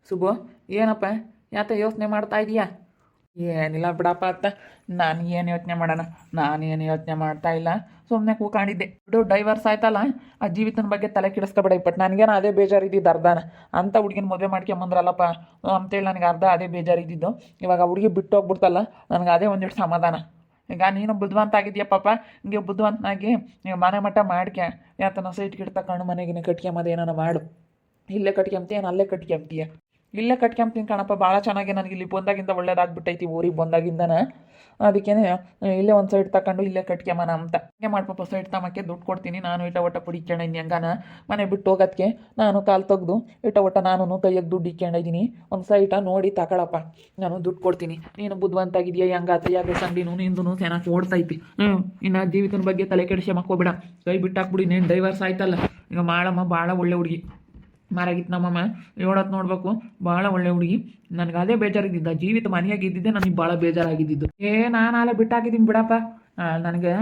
ಸುಬ್ಬು, ಏನಪ್ಪ ಯಾತ ಯೋಚನೆ ಮಾಡ್ತಾ ಇದೀಯಾ? ಏನಿಲ್ಲ ಬಿಡಪ್ಪ ಅತ್ತ. ನಾನು ಏನು ಯೋಚನೆ ಮಾಡೋಣ, ನಾನೇನು ಯೋಚನೆ ಮಾಡ್ತಾ ಇಲ್ಲ, ಸುಮ್ಮನೆ ಕೂಕೊಂಡಿದ್ದೆ. ಬಿಡು, ಡೈವರ್ಸ್ ಆಯ್ತಲ್ಲ, ಆ ಜೀವಿತನ ಬಗ್ಗೆ ತಲೆ ಕೆಡಿಸ್ಕೊಬೇಡ. ಬಟ್ ನನಗೇನು ಅದೇ ಬೇಜಾರಿದ್ದಿದ್ದು ಅರ್ಧನ. ಅಂಥ ಹುಡುಗಿನ ಮದುವೆ ಮಾಡ್ಕೊಂಬಂದ್ರಲ್ಲಪ್ಪ ಅಂತೇಳಿ ನನಗೆ ಅರ್ಧ ಅದೇ ಬೇಜಾರಿದ್ದಿದ್ದು. ಇವಾಗ ಆ ಹುಡುಗಿ ಬಿಟ್ಟು ಹೋಗ್ಬಿಡ್ತಲ್ಲ, ನನಗೆ ಅದೇ ಒಂದಿಟ್ಟು ಸಮಾಧಾನ. ಈಗ ನೀನು ಬುದ್ಧಿವಂತ ಆಗಿದ್ಯಾ ಪಾಪ, ಹಿಂಗೆ ಬುದ್ಧಿವಂತನಾಗಿ ಈಗ ಮನೆ ಮಟ್ಟ ಮಾಡ್ಕೆ ಯಾತನ ಸೈಟ್ ಗಿಡ ತಗೊಂಡು ಮನೆಗಿನ ಕಟ್ಕೊಂಬದು ಏನಾನ ಮಾಡು. ಇಲ್ಲೇ ಕಟ್ಕೊಂತೀಯ ಅಲ್ಲೇ ಕಟ್ಕೊಂತೀಯ? ಇಲ್ಲೇ ಕಟ್ಕೊಂತೀನಿ ಕಣಪ್ಪ, ಭಾಳ ಚೆನ್ನಾಗಿ ನನಗೆ ಇಲ್ಲಿ ಬಂದಾಗಿಂದ ಒಳ್ಳೇದಾಗ್ಬಿಟ್ಟೈತಿ. ಊರಿಗೆ ಬಂದಾಗಿಂದನ ಅದಕ್ಕೇ ಇಲ್ಲೇ ಒಂದು ಸೈಡ್ ತಗೊಂಡು ಇಲ್ಲೇ ಕಟ್ಕೊಂಬನ ಅಂತ. ಹಂಗೆ ಮಾಡ್ಪಪ್ಪ, ಸೈಡ್ ತಮ್ಮಕ್ಕೆ ದುಡ್ಡು ಕೊಡ್ತೀನಿ. ನಾನು ಇಟ ಒಟ್ಟ ಕುಡಿಕ್ಕೊಂಡಿದ್ದೀನಿ. ಹಂಗಾನ ಮನೆ ಬಿಟ್ಟು ಹೋಗೋದಕ್ಕೆ ನಾನು ಕಾಲು ತೆಗ್ದು ಇಟ ಒಟ್ಟ ನಾನು ಕೈಯಾಗ ದುಡ್ಡು ಇಕ್ಕೊಂಡಿದ್ದೀನಿ. ಒಂದು ಸೈಟ ನೋಡಿ ತಗೊಳಪ್ಪ, ನಾನು ದುಡ್ಡು ಕೊಡ್ತೀನಿ. ನೀನು ಬುದ್ಧಿವಂತಾಗಿದೆಯಾ? ಹೆಂಗಾತ ಯಾಕೆ ಸಂಡಿನೂ ನಿಂದು ಚೆನ್ನಾಗಿ ಓಡ್ತೈತಿ. ಇನ್ನು ಜೀವಿತನ ಬಗ್ಗೆ ತಲೆ ಕೆಡಿಸಿ ಮಕ್ಕೋಬೇಡ, ಕೈ ಬಿಟ್ಟಾಕ್ಬಿಡಿ. ನೀನು ಡೈವರ್ಸ್ ಆಯ್ತಲ್ಲ, ಈಗ ಮಾಡಮ್ಮ ಭಾಳ ಒಳ್ಳೆ ಹುಡುಗಿ ಮಾರಾಗಿತ್ತು. ನಮ್ಮಮ್ಮ ಹೇಳೋದು ನೋಡ್ಬೇಕು, ಭಾಳ ಒಳ್ಳೆ ಹುಡುಗಿ. ನನಗೆ ಅದೇ ಬೇಜಾರಿದ್ದಿದ್ದ, ಜೀವಿತ ಮನೆಯಾಗಿ ಇದ್ದಿದ್ದೆ ನನಗೆ ಭಾಳ ಬೇಜಾರಾಗಿದ್ದಿದ್ದು. ನಾನು ಅಲ್ಲೇ ಬಿಟ್ಟಾಕಿದ್ದೀನಿ ಬಿಡಪ್ಪ. ನನಗೆ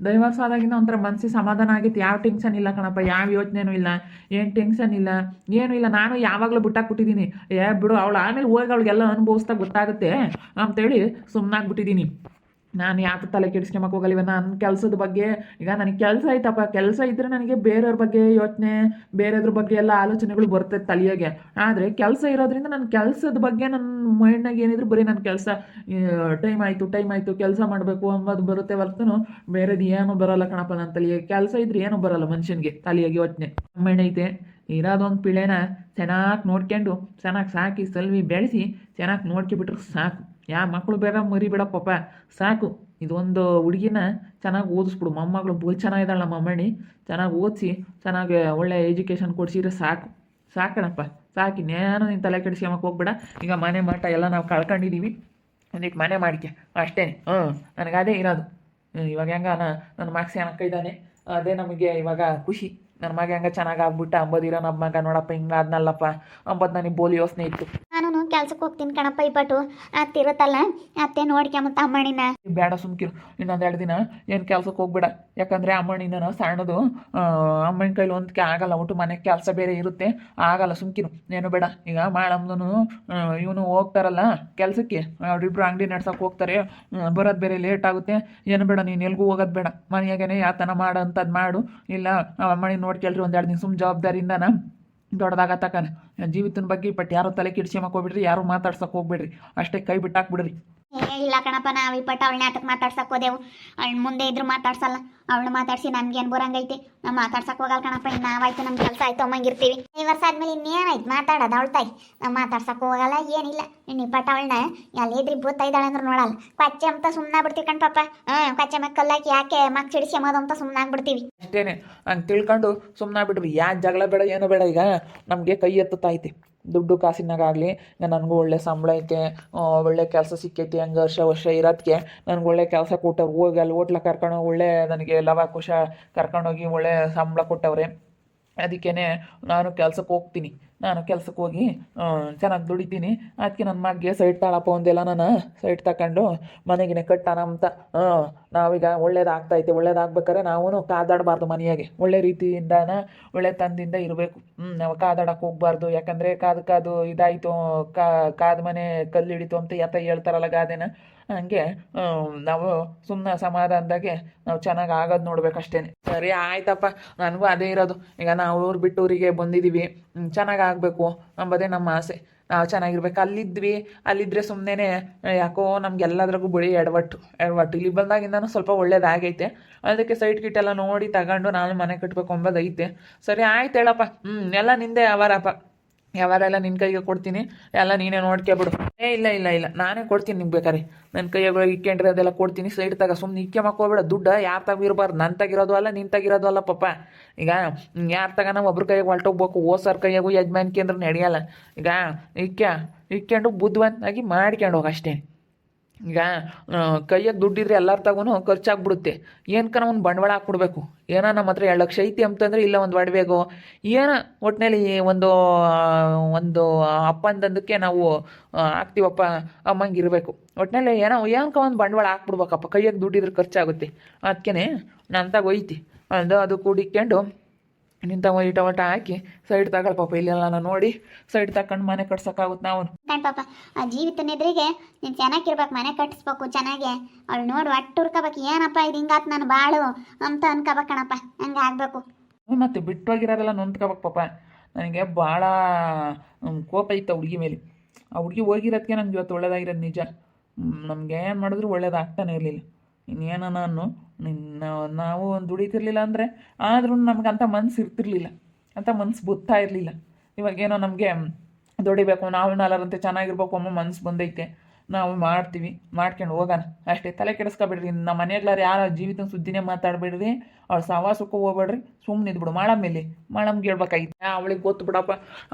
ಡೈವರ್ಸ್ ಆದಾಗಿಂದ ಒಂಥರ ಮನಸ್ಸಿಗೆ ಸಮಾಧಾನ ಆಗಿತ್ತು. ಯಾವ ಟೆನ್ಷನ್ ಇಲ್ಲ ಕಣಪ್ಪ, ಯಾವ ಯೋಚನೆನೂ ಇಲ್ಲ, ಏನು ಟೆನ್ಷನ್ ಇಲ್ಲ, ಏನೂ ಇಲ್ಲ. ನಾನು ಯಾವಾಗಲೂ ಬಿಟ್ಟಾಕ್ಬಿಟ್ಟಿದ್ದೀನಿ. ಬಿಡು, ಅವಳು ಆಮೇಲೆ ಹೋಗಿ ಅವಳಿಗೆಲ್ಲ ಅನುಭವಿಸ್ತಾ ಗೊತ್ತಾಗುತ್ತೆ ಅಂತೇಳಿ ಸುಮ್ಮನಾಗ್ಬಿಟ್ಟಿದ್ದೀನಿ. ನಾನು ಯಾಕೆ ತಲೆ ಕೆಡಿಸ್ಕೊಂಬಕ್ಕೆ ಹೋಗಲ್ಲ. ಇವಾಗ ನನ್ನ ಕೆಲಸದ ಬಗ್ಗೆ, ಈಗ ನನಗೆ ಕೆಲಸ ಐತಪ್ಪ, ಕೆಲಸ ಇದ್ದರೆ ನನಗೆ ಬೇರೆಯವ್ರ ಬಗ್ಗೆ ಯೋಚನೆ, ಬೇರೆಯದ್ರ ಬಗ್ಗೆ ಎಲ್ಲ ಆಲೋಚನೆಗಳು ಬರ್ತೈತೆ ತಲೆಯಾಗೆ. ಆದರೆ ಕೆಲಸ ಇರೋದ್ರಿಂದ ನನ್ನ ಕೆಲಸದ ಬಗ್ಗೆ ನನ್ನ ಮೈಂಡ್ನಾಗ ಏನಿದ್ರು ಬರೀ ನನ್ನ ಕೆಲಸ, ಟೈಮ್ ಆಯಿತು ಕೆಲಸ ಮಾಡಬೇಕು ಅಂಬೋದು ಬರುತ್ತೆ ಹೊರತು ಬೇರೆದು ಏನೂ ಬರೋಲ್ಲ ಕಣಪ್ಪ ನನ್ನ ತಲೆಯಾಗೆ. ಕೆಲಸ ಇದ್ರೆ ಏನೂ ಬರೋಲ್ಲ ಮನುಷ್ಯನಿಗೆ ತಲೆಯಾಗೆ ಯೋಚನೆ. ಐತೆ ಇರೋದೊಂದು ಪಿಳೆನ ಚೆನ್ನಾಗಿ ನೋಡ್ಕೊಂಡು ಚೆನ್ನಾಗಿ ಸಾಕಿ ಸಲ್ವಿ ಬೆಳೆಸಿ ಚೆನ್ನಾಗಿ ನೋಡ್ಕೊಬಿಟ್ರೆ ಸಾಕು. ಯಾ ಮಕ್ಕಳು ಬೇರೆ ಮರಿಬೇಡಪ್ಪ, ಸಾಕು. ಇದೊಂದು ಹುಡುಗಿನ ಚೆನ್ನಾಗಿ ಓದಿಸ್ಬಿಡು. ಮೊಮ್ಮಗಳು ಬೋಲ್ ಚೆನ್ನಾಗಿದ್ದಾಳೆ ನಮ್ಮ ಅಮ್ಮಣ್ಣಿ, ಚೆನ್ನಾಗಿ ಓದಿಸಿ ಚೆನ್ನಾಗಿ ಒಳ್ಳೆ ಎಜುಕೇಷನ್ ಕೊಡಿಸಿದ್ರೆ ಸಾಕು. ಸಾಕಣಪ್ಪ, ಸಾಕು. ಇನ್ನೇನು ನೀನು ತಲೆ ಕೆಡಿಸ್ಕೊಂಬಕ್ಕೆ ಹೋಗ್ಬೇಡ. ಈಗ ಮನೆ ಮಠ ಎಲ್ಲ ನಾವು ಕಳ್ಕೊಂಡಿದ್ದೀವಿ, ಒಂದಿಟ್ಟು ಮನೆ ಮಾಡಿಕೆ ಅಷ್ಟೇ. ನನಗೆ ಅದೇ ಇರೋದು. ಇವಾಗ ಹೆಂಗ ನನ್ನ ಮಾರ್ಕ್ಸ್ ಏನಕ್ಕ ಇದ್ದಾನೆ, ಅದೇ ನಮಗೆ ಇವಾಗ ಖುಷಿ. ನನ್ನ ಮಗ ಹೆಂಗೆ ಚೆನ್ನಾಗಿ ಆಗ್ಬಿಟ್ಟ ಅಂಬೋದಿರೋ ನಮ್ಮ ಮಗ ನೋಡಪ್ಪ ಹಿಂಗೆ ಆದ್ನಲ್ಲಪ್ಪ ಅಂಬೋದು ನನಗೆ ಬೋಲಿ ಯೋಚನೆ ಇತ್ತು. ನಾನು ಕೆಲ್ಸಕ್ಕೆ ಹೋಗ್ತೀನಿ ಕಣಪ್ಪ. ಇಪ್ಪಟ್ಟು ಅತ್ತಿರುತ್ತಲ್ಲ, ಅತ್ತೆ ನೋಡ್ಕೊಂಬತ್ತ ಅಮ್ಮಣಿನ. ಬೇಡ ಸುಮ್ಕಿರು, ಇನ್ನೊಂದು 2 ದಿನ ಏನು ಕೆಲ್ಸಕ್ಕೆ ಹೋಗ್ಬೇಡ. ಯಾಕಂದರೆ ಅಮ್ಮಣ್ಣಿನ ಸಣ್ಣದು, ಅಮ್ಮನ ಕೈಲಿ ಒಂದಕ್ಕೆ ಆಗಲ್ಲ. ಒಟ್ಟು ಮನೆಗೆ ಕೆಲಸ ಬೇರೆ ಇರುತ್ತೆ, ಆಗಲ್ಲ. ಸುಮ್ಕಿರು, ಏನು ಬೇಡ. ಈಗ ಮಾಡಮ್ದನು ಇವನು ಹೋಗ್ತಾರಲ್ಲ ಕೆಲಸಕ್ಕೆ, ಅವರಿಬ್ರು ಅಂಗಡಿ ನಡ್ಸೋಕೆ ಹೋಗ್ತಾರೆ, ಬರೋದು ಬೇರೆ ಲೇಟ್ ಆಗುತ್ತೆ. ಏನು ಬೇಡ, ನೀನು ಎಲ್ಗೂ ಹೋಗೋದು ಬೇಡ. ಮನೆಯಾಗೇ ಯಾತನ ಮಾಡು ಅಂಥದ್ದು ಮಾಡು. ಇಲ್ಲ ಅಮ್ಮಣ್ಣಿ ನೋಡ್ಕೊಳ್ರಿ ಒಂದು 2 ದಿನ ಸುಮ್ಮ ಜವಾಬ್ದಾರಿಯಿಂದನ ದೊಡ್ಡದಾಗತ್ತಕನ. ಜೀವಿತನ ಬಗ್ಗೆ ಬಟ್ ಯಾರು ತಲೆ ಕೆಡಿಸ್ಕೊಂಬಕ್ಕೆ ಹೋಗ್ಬಿಡ್ರಿ, ಯಾರು ಮಾತಾಡ್ಸಕ್ಕೆ ಹೋಗ್ಬೇಡ್ರಿ, ಅಷ್ಟೇ ಕೈ ಬಿಟ್ಟಾಕ್ಬಿಡ್ರಿ. ಇಲ್ಲ ಕಣಪ್ಪ, ನಾವು ಇಪ್ಪಟ್ಟು ಅವಳನ್ನ ಆಟಕ್ಕೆ ಮಾತಾಡ್ಸಕ್ಕೆ ಹೋದೆವು. ಅವಳು ಮುಂದೆ ಇದ್ರು ಮಾತಾಡ್ಸಲ್ಲ. ಅವಳು ಮಾತಾಡ್ಸಿ ನಮ್ಗೇನು ಬರಂಗೈತೆ, ನಾವು ಮಾತಾಡ್ಸಕ್ಕೆ ಹೋಗಲ್ಲ ಕಣಪ್ಪ. ಇನ್ನು ನಾವಾಯ್ತು ನಮ್ಮ ಕೆಲಸ ಆಯ್ತು ಅಮ್ಮಂಗಿರ್ತೀವಿ. ಈ ವರ್ಷ ಆದ್ಮೇಲೆ ಇನ್ನೇನಾಯ್ತು ಮಾತಾಡೋದು ಅವಳು ತಾಯಿ. ನಾವು ಮಾತಾಡ್ಸಕ್ಕೆ ಹೋಗಲ್ಲ, ಏನಿಲ್ಲ. ಇನ್ನು ಇಪ್ಪಟ್ಟು ಅವಳನ್ನ ಎಲ್ಲಿದ್ರಿ ಬೂತಾ ಇದ್ದಾಳೆ ಅಂದ್ರೆ ನೋಡಲ್ಲ. ಕೊಚ್ಚೆ ಅಂತ ಸುಮ್ಮನೆ ಬಿಡ್ತೀವಿ ಕಣ್ಪಾಪ. ಕೊಚ್ಚೆ ಮೇಲೆ ಕಲ್ಲಾಕಿ ಯಾಕೆ ಮಕ್ ಸಿಡಿಸ್ಕೊಂಬೋದು ಅಂತ ಸುಮ್ಮನೆ ಆಗ್ಬಿಡ್ತೀವಿ ಅಷ್ಟೇನೆ. ಹಂಗೆ ತಿಳ್ಕೊಂಡು ಸುಮ್ಮನೆ ಬಿಡ್ರಿ. ಯಾಕೆ ಜಗಳ ಬೇಡ, ಏನು ಬೇಡ. ಈಗ ನಮಗೆ ಕೈ ಎತ್ತೈತಿ ದುಡ್ಡು ಕಾಸಿನಾಗಲಿ. ಈಗ ನನಗೂ ಒಳ್ಳೆ ಸಂಬಳ ಐತೆ, ಒಳ್ಳೆ ಕೆಲಸ ಸಿಕ್ಕೈತಿ. ಹಂಗೆ ವರ್ಷ ಇರೋದಕ್ಕೆ ನನಗೆ ಒಳ್ಳೆ ಕೆಲಸ ಕೊಟ್ಟವ್ರು. ಹೋಗಿ ಅಲ್ಲಿ ಹೋಟ್ಲ ಕರ್ಕೊಂಡೋಗಿ ಒಳ್ಳೆ ನನಗೆ ಲವ ಕುಶ ಕರ್ಕೊಂಡೋಗಿ ಒಳ್ಳೆ ಸಂಬಳ ಕೊಟ್ಟವ್ರೆ. ಅದಕ್ಕೇ ನಾನು ಕೆಲ್ಸಕ್ಕೆ ಹೋಗ್ತೀನಿ. ನಾನು ಕೆಲ್ಸಕ್ಕೆ ಹೋಗಿ ಚೆನ್ನಾಗಿ ದುಡಿತೀನಿ. ಅದಕ್ಕೆ ನನ್ನ ಮಗ್ಗೆ ಸೈಟ್ ತಾಳಪ್ಪ ಒಂದೆಲ್ಲ ನಾನು ಸೈಟ್ ತಗೊಂಡು ಮನೆಗಿನೇ ಕಟ್ಟಾನ ಅಂತ. ನಾವೀಗ ಒಳ್ಳೇದಾಗ್ತೈತೆ. ಒಳ್ಳೇದಾಗ್ಬೇಕಾದ್ರೆ ನಾವು ಕಾದಾಡಬಾರ್ದು. ಮನೆಯಾಗೆ ಒಳ್ಳೆ ರೀತಿಯಿಂದನ ಒಳ್ಳೆ ತಂದಿಂದ ಇರಬೇಕು. ನಾವು ಕಾದಾಡಕ್ಕೆ ಹೋಗ್ಬಾರ್ದು. ಯಾಕಂದರೆ ಕಾದು ಇದಾಯಿತು, ಕಾದ ಮನೆ ಕಲ್ಲು ಹಿಡಿತು ಅಂತ ಹೇಳ್ತಾರಲ್ಲ ಗಾದೆನ, ಹಂಗೆ ನಾವು ಸುಮ್ಮನೆ ಸಮಾಧಾನದಾಗೆ ನಾವು ಚೆನ್ನಾಗಿ ಆಗೋದು ನೋಡ್ಬೇಕಷ್ಟೇ. ಸರಿ ಆಯ್ತಪ್ಪ, ನನಗೂ ಅದೇ ಇರೋದು. ಈಗ ನಾವು ಊರು ಬಿಟ್ಟು ಊರಿಗೆ ಬಂದಿದ್ದೀವಿ, ಚೆನ್ನಾಗಿ ಆಗಬೇಕು ಅಂಬೋದೇ ನಮ್ಮ ಆಸೆ. ನಾವು ಚೆನ್ನಾಗಿರ್ಬೇಕು. ಅಲ್ಲಿದ್ದರೆ ಸುಮ್ಮನೆ ಯಾಕೋ ನಮ್ಗೆಲ್ಲದ್ರಾಗೂ ಬರೀ ಎಡವಟ್ಟು. ಇಲ್ಲಿ ಬಂದಾಗಿಂದನೂ ಸ್ವಲ್ಪ ಒಳ್ಳೇದಾಗೈತೆ. ಅದಕ್ಕೆ ಸೈಟ್ ಗಿಟ್ಟೆಲ್ಲ ನೋಡಿ ತಗೊಂಡು ನಾನು ಮನೆ ಕಟ್ಟಬೇಕು ಅಂಬೋದೈತೆ. ಸರಿ ಆಯ್ತು ಹೇಳಪ್ಪ. ಎಲ್ಲ ನಿಂದೆ ಅವರಪ್ಪ, ಯಾವಾರೆಲ್ಲ ನಿನ್ನ ಕೈಗೆ ಕೊಡ್ತೀನಿ, ಎಲ್ಲ ನೀನೇ ನೋಡ್ಕೊಬಿಡು. ಇಲ್ಲ ನಾನೇ ಕೊಡ್ತೀನಿ ನಿಮ್ಗೆ ಬೇಕಾರೆ. ನನ್ನ ಕೈಯಾಗ ಇಕ್ಕೊಂಡ್ರೆ ಅದೆಲ್ಲ ಕೊಡ್ತೀನಿ. ಸೈಡ್ ತಗ ಸುಮ್ಮನೆ ಇಕ್ಕೆ ಮಕ್ಕೋಬೇಡ. ದುಡ್ಡು ಯಾರು ತಗಿರ್ಬಾರ್ದು, ನನ್ನ ತಗಿರೋದು ಅಲ್ಲ, ನೀನು ತಗಿರೋದು ಅಲ್ಲ ಪಾಪ. ಈಗ ಯಾರು ತಗ ನಾವು ಒಬ್ರ ಕೈಯಾಗ ಹೊಲ್ಟೋಗ್ಬೇಕು, ಓಸರ್ ಕೈಯಾಗೂ ಯಜಮಾನ್ಕಿ ಅಂದ್ರೆ ನಡೆಯಲ್ಲ. ಈಗ ಇಕ್ಕೊಂಡು ಬುದ್ಧಿವಂತಾಗಿ ಮಾಡ್ಕೊಂಡು ಹೋಗಿ ಅಷ್ಟೇ. ಈಗ ಕೈಯಾಗ ದುಡ್ಡಿದ್ರೆ ಎಲ್ಲರ ತಗೂ ಖರ್ಚಾಗ್ಬಿಡುತ್ತೆ. ಏನಕ್ಕ ಒಂದು ಬಂಡವಾಳ ಹಾಕ್ಬಿಡ್ಬೇಕು. ಏನೋ ನಮ್ಮ ಹತ್ರ 2 ಲಕ್ಷ ಐತಿ ಅಂತಂದರೆ, ಇಲ್ಲ ಒಂದು ಒಡವೆಗೋ ಏನೋ ಒಟ್ಟಿನಲ್ಲಿ ಒಂದು ಅಪ್ಪಂದಕ್ಕೆ ನಾವು ಹಾಕ್ತೀವಪ್ಪ ಅಮ್ಮಂಗಿರಬೇಕು. ಒಟ್ಟಿನಲ್ಲಿ ಏನಕ್ಕ ಒಂದು ಬಂಡವಾಳ ಹಾಕ್ಬಿಡ್ಬೇಕಪ್ಪ. ಕೈಯಾಗ ದುಡ್ಡಿದ್ರೆ ಖರ್ಚಾಗುತ್ತೆ. ಅದಕ್ಕೇ ನನ್ನ ತಗೋಯ್ತಿ ಅದು ಕೂಡಿಕೊಂಡು ನಿಂತವ ಇಟವಟ ಹಾಕಿ ಸೈಡ್ ತಗೊಳ್ ಪಾಪ ಇಲ್ಲೆಲ್ಲ ನಾನು ನೋಡಿ ಸೈಡ್ ತಗೊಂಡು ಮನೆ ಕಟ್ಸೋಕ್ಕಾಗುತ್ತೆ ನಾವು. ಕಣ್ ಪಾಪ ಆ ಜೀವಿತನ ಎದುರಿಗೆ ನೀನು ಚೆನ್ನಾಗಿರ್ಬೇಕು, ಮನೆ ಕಟ್ಟಿಸ್ಬೇಕು ಚೆನ್ನಾಗೆ. ಅವಳು ನೋಡಿ ಒಟ್ಟು ಹುರ್ಕೋಬೇಕು, ಏನಪ್ಪ ಇದು ಹಿಂಗಾತ್ ನಾನು ಬಾಳು ಅಂತ ಅನ್ಕೋಬೇಕು ಕಣಪ್ಪ, ಹಂಗೆ ಆಗಬೇಕು. ಮತ್ತು ಬಿಟ್ಟೋಗಿರೋರೆಲ್ಲ ನೊಂದ್ಕೋಬೇಕು ಪಾಪ. ನನಗೆ ಭಾಳ ಕೋಪ ಇತ್ತು ಆ ಹುಡುಗಿ ಮೇಲೆ. ಆ ಹುಡುಗಿ ಹೋಗಿರೋದಕ್ಕೆ ನನಗೆ ಇವತ್ತು ಒಳ್ಳೇದಾಗಿರೋದು ನಿಜ. ನಮ್ಗೆ ಏನು ಮಾಡಿದ್ರು ಒಳ್ಳೇದಾಗ್ತಾನೆ ಇರಲಿಲ್ಲ. ಇನ್ನೇನ ನಾನು ನಾವು ದುಡಿತಿರ್ಲಿಲ್ಲ ಅಂದರೆ ಆದ್ರೂ ನಮ್ಗೆ ಅಂಥ ಮನ್ಸು ಇರ್ತಿರ್ಲಿಲ್ಲ, ಅಂಥ ಮನ್ಸು ಗೊತ್ತಾ ಇರಲಿಲ್ಲ. ಇವಾಗೇನೋ ನಮಗೆ ದುಡಿಬೇಕು, ನಾವು ನಾಲ್ಕರಂತೆ ಚೆನ್ನಾಗಿರ್ಬೇಕು ಅನ್ನೋ ಮನ್ಸು ಬಂದೈತೆ. ನಾವು ಮಾಡ್ತೀವಿ, ಮಾಡ್ಕೊಂಡು ಹೋಗೋಣ ಅಷ್ಟೇ. ತಲೆ ಕೆಡಿಸ್ಕೊಬೇಡ್ರಿ. ನಮ್ಮ ಮನೆಯಾಗ್ಲಾರು ಯಾರು ಜೀವಿತ ಸುದ್ದಿನೇ ಮಾತಾಡಬೇಡ್ರಿ, ಅವ್ಳು ಸವಾಸಕ್ಕೂ ಹೋಗ್ಬೇಡ್ರಿ, ಸುಮ್ಮನೆ ಇದ್ಬಿಡು. ಮಾಡಮ್ಮೇಲೆ ಮಾಡಮ್ಗೆ ಹೇಳ್ಬೇಕಾಗಿತ್ತು. ಅವಳಿಗೆ ಗೊತ್ತು ಬಿಡಪ್ಪ,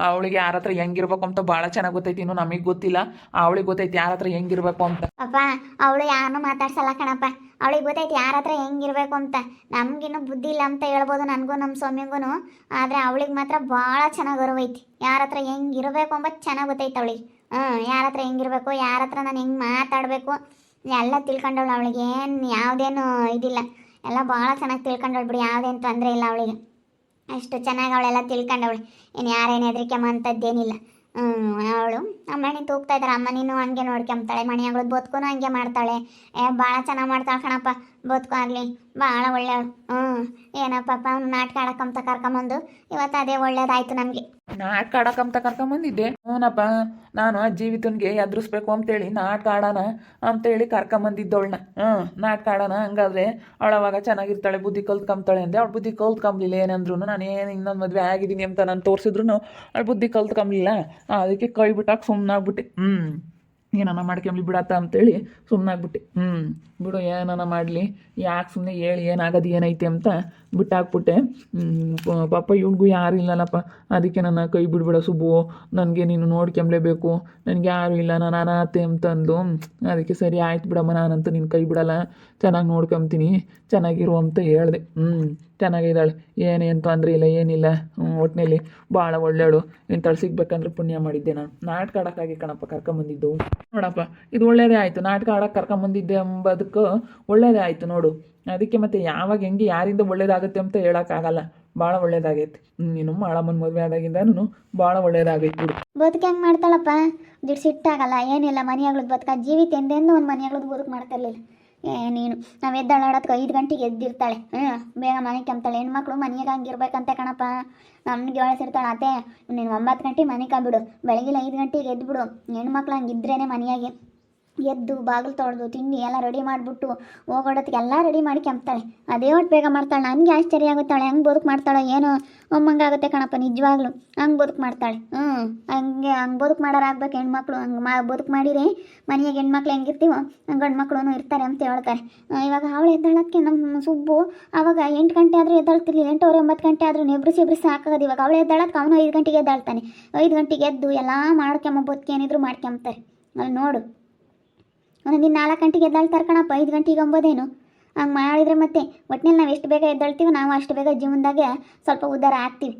ಅವಳಿಗೆ ಯಾರ ಹತ್ರ ಹೆಂಗಿರ್ಬೇಕು ಅಂತ ಭಾಳ ಚೆನ್ನಾಗಿ ಗೊತ್ತೈತಿ. ಇನ್ನು ನಮಗೆ ಗೊತ್ತಿಲ್ಲ, ಅವಳಿಗೆ ಗೊತ್ತೈತಿ ಯಾರ ಹತ್ರ ಹೆಂಗಿರ್ಬೇಕು ಅಂತ. ಅಪ್ಪ ಅವಳು ಯಾರನ್ನೂ ಮಾತಾಡ್ಸಲ್ಲ ಕಣಪ್ಪ, ಅವಳಿಗೆ ಗೊತ್ತೈತಿ ಯಾರ ಹತ್ರ ಹೆಂಗಿರ್ಬೇಕು ಅಂತ. ನಮಗಿನ್ನೂ ಬುದ್ಧಿ ಇಲ್ಲ ಅಂತ ಹೇಳ್ಬೋದು, ನನಗೂ ನಮ್ಮ ಸೌಮ್ಯಗೂ. ಆದರೆ ಅವಳಿಗೆ ಮಾತ್ರ ಭಾಳ ಚೆನ್ನಾಗಿ ಅರಿವೈತಿ, ಯಾರ ಹತ್ರ ಹೆಂಗಿರ್ಬೇಕು ಅಂಬದು ಚೆನ್ನಾಗಿ ಗೊತ್ತೈತೆ ಅವಳಿಗೆ. ಯಾರ ಹತ್ರ ಹೆಂಗಿರ್ಬೇಕು, ಯಾರ ಹತ್ರ ನಾನು ಹೆಂಗೆ ಮಾತಾಡಬೇಕು ಎಲ್ಲ ತಿಳ್ಕೊಂಡವಳು. ಅವಳಿಗೆ ಏನು ಯಾವುದೇನು ಇದಿಲ್ಲ, ಎಲ್ಲ ಭಾಳ ಚೆನ್ನಾಗಿ ತಿಳ್ಕೊಂಡವಳು ಬಿಡಿ. ಯಾವುದೇನು ತೊಂದರೆ ಇಲ್ಲ ಅವಳಿಗೆ, ಅಷ್ಟು ಚೆನ್ನಾಗಿ ಅವಳೆಲ್ಲ ತಿಳ್ಕೊಂಡವಳು. ಇನ್ನು ಯಾರೇನು ಹೆದರಿಕೆಮ್ಮ ಅಂಥದ್ದೇನಿಲ್ಲ. ಅವಳು ನಮ್ಮ ಮನೆ ತೂಗ್ತಾ ಇದ್ದಾರೆ, ಅಮ್ಮ ನೀನು ಹಂಗೆ ನೋಡ್ಕೊಂತಾಳೆ, ಮನೆಯಾಗಳು ಬದುಕು ಹಂಗೆ ಮಾಡ್ತಾಳೆ. ಭಾಳ ಚೆನ್ನಾಗಿ ಮಾಡ್ತಾಳೆ ಕಣಪ್ಪ, ಬದುಕು ಆಗಲಿ ಭಾಳ ಒಳ್ಳೆಯವಳು. ಏನಪ್ಪಪ್ಪ ಅವ್ನು ನಾಟಕ ಆಡಕ್ಕಂತ ಕರ್ಕೊಂಬಂದು ಇವತ್ತು ಅದೇ ಒಳ್ಳೇದಾಯ್ತು ನಮಗೆ. ನಾಟಕ ಆಡಕ್ಕಂತ ಕರ್ಕೊಂಬಂದಿದ್ದೆ. ಹ್ಞೂನಪ್ಪ, ನಾನು ಆ ಜೀವಿತನಿಗೆ ಎದುರಿಸ್ಬೇಕು ಅಂತೇಳಿ ನಾಟಕ ಆಡೋಣ ಅಂತೇಳಿ ಕರ್ಕೊಂಬಂದಿದ್ದವಳನ್ನ. ನಾಟಕ ಆಡೋಣ, ಹಂಗಾದ್ರೆ ಅವಳವಾಗ ಚೆನ್ನಾಗಿರ್ತಾಳೆ, ಬುದ್ಧಿ ಕಲ್ತ್ಕೊಂತಾಳೆ ಅಂದೆ. ಅವಳು ಬುದ್ಧಿ ಕಲ್ತ್ಕೊಂಬ್ಲಿಲ್ಲ. ಏನಂದ್ರು ನಾನು ಏನು ಇನ್ನೊಂದು ಮದುವೆ ಆಗಿದ್ದೀನಿ ಅಂತ ನಾನು ತೋರಿಸಿದ್ರು ಅವಳು ಬುದ್ಧಿ ಕಲ್ತ್ಕೊಂಬ್ಲಿಲ್ಲ. ಅದಕ್ಕೆ ಕೈ ಬಿಟ್ಟಾಕಿ ಸುಮ್ಮನಾಗ್ಬಿಟ್ಟೆ. ಏನನ ಮಾಡ್ಕೊಂಬ್ಲಿ ಬಿಡತ್ತ ಅಂತೇಳಿ ಸುಮ್ಮನಾಗ್ಬಿಟ್ಟೆ. ಬಿಡು ಏನನ ಮಾಡಲಿ, ಯಾಕೆ ಸುಮ್ಮನೆ ಹೇಳಿ ಏನಾಗೋದು ಏನೈತೆ ಅಂತ ಬಿಟ್ಟಾಕ್ಬಿಟ್ಟೆ. ಪಾಪ ಇವ್ಳಿಗೂ ಯಾರು ಇಲ್ಲಲ್ಲಪ್ಪ, ಅದಕ್ಕೆ ನನ್ನ ಕೈ ಬಿಡ್ಬಿಡ ಸುಬ್ಬು, ನನಗೆ ನೀನು ನೋಡ್ಕೊಂಬ್ಲೇಬೇಕು, ನನಗೆ ಯಾರು ಇಲ್ಲ, ನಾನು ಅನಾಥೆ ಅಂತಂದು. ಅದಕ್ಕೆ ಸರಿ ಆಯ್ತು ಬಿಡಮ್ಮ, ನಾನಂತೂ ನಿನ್ನ ಕೈ ಬಿಡಲ್ಲ, ಚೆನ್ನಾಗಿ ನೋಡ್ಕೊಂತೀನಿ, ಚೆನ್ನಾಗಿರು ಅಂತ ಹೇಳಿದೆ. ಚೆನ್ನಾಗಿದ್ದಾಳೆ, ಏನೇನು ತೊಂದರೆ ಇಲ್ಲ, ಏನಿಲ್ಲ. ಒಟ್ಟಿನಲ್ಲಿ ಭಾಳ ಒಳ್ಳೆಯವಳು. ಇಂಥಳು ಸಿಗ್ಬೇಕಂದ್ರೆ ಪುಣ್ಯ ಮಾಡಿದ್ದೆ. ನಾನು ನಾಟಕ ಆಡೋಕ್ಕಾಗಿ ಕಣಪ್ಪ ಕರ್ಕೊಂಬಂದಿದ್ದು. ನೋಡಪ್ಪ, ಇದು ಒಳ್ಳೇದೇ ಆಯಿತು, ನಾಟಕ ಆಡೋಕ್ಕೆ ಕರ್ಕೊಂಬಂದಿದ್ದೆ ಎಂಬುದಕ್ಕೆ ಒಳ್ಳೇದೇ ಆಯಿತು ನೋಡು. ಅದಕ್ಕೆ ಮತ್ತೆ ಯಾವಾಗ ಹೆಂಗೆ ಯಾರಿಂದ ಒಳ್ಳೇದಾಗುತ್ತೆ ಅಂತ ಹೇಳೋಕ್ಕಾಗಲ್ಲ. ಭಾಳ ಒಳ್ಳೇದಾಗೈತೆ. ನೀನು ಮಾಳಮ್ಮನ ಮದುವೆ ಆದಾಗಿಂದನೂ ಭಾಳ ಒಳ್ಳೇದಾಗೈತೆ ಬಿಡು. ಬದುಕು ಹೆಂಗೆ ಮಾಡ್ತಾಳಪ್ಪ, ಸಿಟ್ಟಾಗಲ್ಲ ಏನಿಲ್ಲ. ಮನೆಯಾಗ್ಳದ್ದು ಬದುಕ ಜೀವಿತ ಎಂದೆಂದು ಒಂದು ಮನೆಯಾಗ್ಳದ್ದು ಬದುಕು ಮಾಡ್ತಿರ್ಲಿಲ್ಲ. ನೀನು ನಾವು ಎದ್ದಾಳಾಡೋದಕ್ಕೆ 5 ಗಂಟೆಗೆ ಎದ್ದಿರ್ತಾಳೆ, ಬೇಗ ಮನೆ ಕೆಮ್ತಾಳೆ. ಹೆಣ್ಮಕ್ಳು ಮನೆಯಾಗ ಹಂಗಿರ್ಬೇಕಂತೆ ಕಣಪ್ಪ. ನಮ್ಗೆ ಹೇಳ್ತಿರ್ತಾಳೆ ಅತ್ತೆ ನೀನು 9 ಗಂಟೆಗೆ ಮನೆ ಕಾಬಿಡು, ಬೆಳಗ್ಗೆ 5 ಗಂಟೆಗೆ ಎದ್ಬಿಡು. ಹೆಣ್ಮಕ್ಳು ಹಂಗಿದ್ರೇ ಮನೆಯಾಗೆ ಎದ್ದು ಬಾಗಿಲು ತೊಳೆದು ತಿಂಡಿ ಎಲ್ಲ ರೆಡಿ ಮಾಡಿಬಿಟ್ಟು ಹೋಗೋಡೋದಕ್ಕೆ ಎಲ್ಲ ರೆಡಿ ಮಾಡಿ ಕೆಮ್ತಾಳೆ. ಅದೇ ಒಟ್ಟು ಬೇಗ ಮಾಡ್ತಾಳೆ. ನನಗೆ ಆಶ್ಚರ್ಯ ಆಗುತ್ತಾಳೆ, ಹೆಂಗೆ ಬದುಕು ಮಾಡ್ತಾಳೆ ಏನೋ ಒಮ್ಮಂಗಾಗುತ್ತೆ ಕಣಪ್ಪ, ನಿಜವಾಗ್ಲು ಹಂಗೆ ಬದುಕು ಮಾಡ್ತಾಳೆ. ಹಂಗೆ ಬದುಕು ಮಾಡೋರಾಗ್ಬೇಕು ಹೆಣ್ಮಕ್ಳು. ಹಂಗೆ ಬದುಕು ಮಾಡಿರಿ ಮನೆಯಾಗ ಹೆಣ್ಮಕ್ಳು ಹೆಂಗಿರ್ತೀವೋ ಗಂಡು ಮಕ್ಳು ಇರ್ತಾರೆ ಅಂತ ಹೇಳ್ತಾರೆ. ಇವಾಗ ಅವಳು ಎದ್ದಾಳೋಕ್ಕೆ ನಮ್ಮ ಸುಬ್ಬು ಆವಾಗ 8 ಗಂಟೆ ಆದರೂ ಎದ್ದಾಳ್ತಿರ್ಲಿಲ್ಲ, 8 9 ಗಂಟೆ ಆದರೂ ನೆಬ್ರಿಸಿ ಸಾಕಾಗೋದು. ಇವಾಗ ಅವಳು ಎದ್ದಾಳಕ್ಕೆ ಅವನು 5 ಗಂಟೆಗೆ ಎದ್ದಾಳ್ತಾನೆ. 5 ಗಂಟೆಗೆ ಎದ್ದು ಎಲ್ಲ ಮಾಡ್ಕೊಂಬ ಬದುಕು ಏನಿದ್ರು ಮಾಡ್ಕೊಂತಾರೆ. ಅಲ್ಲಿ ನೋಡು, ಒಂದೊಂದಿನ 4 ಗಂಟೆಗೆ ಎದ್ದಾಳ್ತಾರೆ ಕಣಪ್ಪ, 5 ಗಂಟೆಗೆ ಅಂಬೋದೇನು. ಹಂಗೆ ಮಾಡಿದರೆ ಮತ್ತೆ ಒಟ್ಟಿನಲ್ಲಿ ನಾವು ಎಷ್ಟು ಬೇಗ ಎದ್ದಾಳ್ತೀವಿ, ನಾವು ಅಷ್ಟು ಬೇಗ ಜೀವನದಾಗೆ ಸ್ವಲ್ಪ ಉದ್ಧಾರ ಆಗ್ತೀವಿ.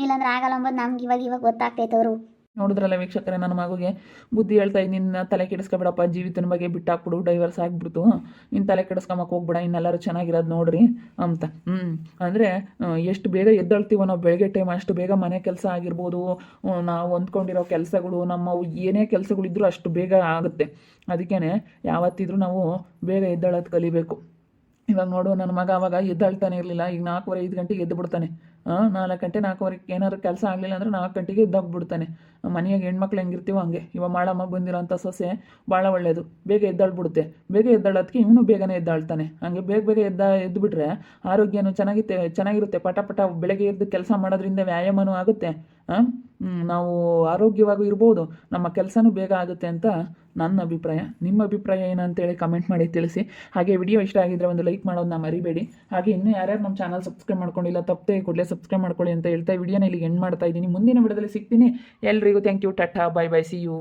ಇಲ್ಲಾಂದ್ರೆ ಆಗಲ್ಲ ಅಂಬೋದು ನಮ್ಗೆ ಇವಾಗ ಗೊತ್ತಾಗ್ತೈತೆ. ಅವರು ನೋಡಿದ್ರಲ್ಲ ವೀಕ್ಷಕರೇ, ನನ್ನ ಮಗುಗೆ ಬುದ್ಧಿ ಹೇಳ್ತಾ ಇದ್ದೀನಿ, ನಿನ್ನ ತಲೆ ಕೆಡಿಸ್ಕೊಬೇಡಪ್ಪ, ಜೀವಿತನ ಬಗ್ಗೆ ಬಿಟ್ಟಾಕ್ಬಿಡು, ಡೈವರ್ಸ್ ಆಗಿಬಿಡ್ತು, ನಿನ್ನ ತಲೆ ಕೆಡಿಸ್ಕೊಂಬಕ್ಕೆ ಹೋಗ್ಬೇಡ, ಇನ್ನೆಲ್ಲರೂ ಚೆನ್ನಾಗಿರೋದು ನೋಡ್ರಿ ಅಂತ. ಅಂದರೆ ಎಷ್ಟು ಬೇಗ ಎದ್ದೇಳ್ತೀವೋ ನಾವು ಬೆಳಗ್ಗೆ ಟೈಮ್, ಅಷ್ಟು ಬೇಗ ಮನೆ ಕೆಲಸ ಆಗಿರ್ಬೋದು, ನಾವು ಹೊಂದ್ಕೊಂಡಿರೋ ಕೆಲಸಗಳು, ನಮ್ಮ ಏನೇ ಕೆಲಸಗಳಿದ್ರೂ ಅಷ್ಟು ಬೇಗ ಆಗುತ್ತೆ. ಅದಕ್ಕೇ ಯಾವತ್ತಿದ್ರೂ ನಾವು ಬೇಗ ಎದ್ದೇಳೋದು ಕಲಿಬೇಕು. ಇವಾಗ ನೋಡು, ನನ್ನ ಮಗ ಅವಾಗ ಎದ್ದಾಳ್ತಾನೆ ಇರಲಿಲ್ಲ, ಈಗ 4:15 5 ಗಂಟೆಗೆ ಎದ್ದು ಬಿಡ್ತಾನೆ. 4 ಗಂಟೆ 4:15 ಏನಾದ್ರು ಕೆಲಸ ಆಗಲಿಲ್ಲ ಅಂದರೆ 4 ಗಂಟೆಗೆ ಎದ್ದಾಗ್ಬಿಡ್ತಾನೆ. ಮನೆಯಾಗ ಹೆಣ್ಮಕ್ಳು ಹೆಂಗಿರ್ತೀವೋ ಹಂಗೆ. ಇವಾಗ ಮಾಡಮ್ಮ ಬಂದಿರೋಂಥ ಸೊಸೆ ಭಾಳ ಒಳ್ಳೆಯದು, ಬೇಗ ಎದ್ದಾಳ್ಬಿಡುತ್ತೆ. ಬೇಗ ಎದ್ದಾಳೋದಕ್ಕೆ ಇವನು ಬೇಗನೆ ಎದ್ದಾಳ್ತಾನೆ. ಹಂಗೆ ಬೇಗ ಎದ್ದು ಬಿಟ್ಟರೆ ಆರೋಗ್ಯನೂ ಚೆನ್ನಾಗಿರುತ್ತೆ. ಪಟ ಬೆಳಗ್ಗೆ ಎದ್ದು ಕೆಲಸ ಮಾಡೋದ್ರಿಂದ ವ್ಯಾಯಾಮನೂ ಆಗುತ್ತೆ. ನಾವು ಆರೋಗ್ಯವಾಗೂ ಇರ್ಬೋದು, ನಮ್ಮ ಕೆಲಸನೂ ಬೇಗ ಆಗುತ್ತೆ ಅಂತ ನನ್ನ ಅಭಿಪ್ರಾಯ. ನಿಮ್ಮ ಅಭಿಪ್ರಾಯ ಏನಂತೇಳಿ ಕಮೆಂಟ್ ಮಾಡಿ ತಿಳಿಸಿ. ಹಾಗೆ ವಿಡಿಯೋ ಇಷ್ಟ ಆಗಿದ್ದರೆ ಒಂದು ಲೈಕ್ ಮಾಡೋದನ್ನ ಮರಿಬೇಡಿ. ಹಾಗೆ ಇನ್ನೂ ಯಾರ್ಯಾರು ನಮ್ಮ ಚಾನಲ್ ಸಬ್ಸ್ಕ್ರೈಬ್ ಮಾಡ್ಕೊಂಡಿಲ್ಲ ತಪ್ಪದೆ ಕೂಡಲೇ ಸಬ್ಸ್ಕ್ರೈಬ್ ಮಾಡ್ಕೊಳ್ಳಿ ಅಂತ ಹೇಳ್ತಾ ವಿಡಿಯೋನ ಇಲ್ಲಿಗೆ ಎಂಡ್ ಮಾಡ್ತಾ ಇದ್ದೀನಿ. ಮುಂದಿನ ವಿಡಿಯೋದಲ್ಲಿ ಸಿಗ್ತೀನಿ. ಎಲ್ರಿಗೂ ಥ್ಯಾಂಕ್ ಯು, ಟಾಟಾ, ಬೈ ಬೈ, ಸಿ ಯು.